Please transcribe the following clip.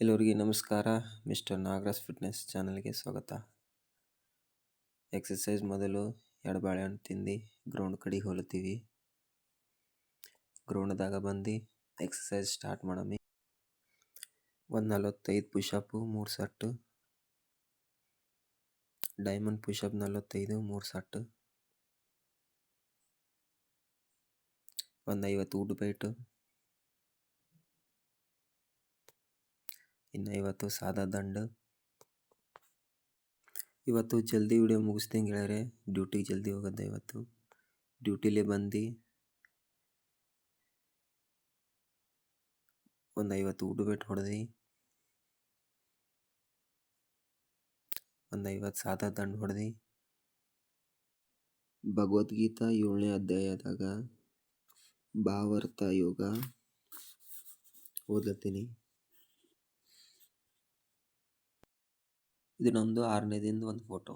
ಎಲ್ಲರಿಗೆ ನಮಸ್ಕಾರ. Mister Nagaraj fitness ಚಾನಲ್ಗೆ ಸ್ವಾಗತ. ಎಕ್ಸಸೈಸ್ ಮೊದಲು 2 ಬಾಳೆಹಣ್ಣು ತಿಂದು ಗ್ರೌಂಡ್ ಕಡೆ ಹೋಗ್ಲತ್ತೀವಿ. ಗ್ರೌಂಡ್ದಾಗ ಬಂದು ಎಕ್ಸಸೈಸ್ ಸ್ಟಾರ್ಟ್ ಮಾಡಮಿ. ಒಂದು 45 push-up 3 set, diamond push-up 45 3 set, ಒಂದು 50 ವುಡ್ ಬೈಟ್, ಇನ್ನು 50 ಸಾದಾ ದಂಡ. ಇವತ್ತು ಜಲ್ದಿ ವಿಡಿಯೋ ಮುಗಿಸ್ದಂಗೆ ಗೆಳೆಯರೆ, ಡ್ಯೂಟಿಗೆ ಜಲ್ದಿ ಹೋಗೋದು. ಇವತ್ತು ಡ್ಯೂಟಿಲೇ ಬಂದು ಒಂದು 50 ವುಡ್ ಬೈಟ್ ಹೊಡೆದು, ಒಂದು 50 ಸಾದಾ ದಂಡ ಹೊಡೆದು, ಭಗವದ್ಗೀತಾ 7ನೇ ಅಧ್ಯಾಯದಾಗ ಭಾವಾರ್ಥ ಯೋಗ ಓದ್ಲತ್ತೀನಿ. ಇದು ನಮ್ಮದು 6ನೇ ದಿನದ ಒಂದು ಫೋಟೋ.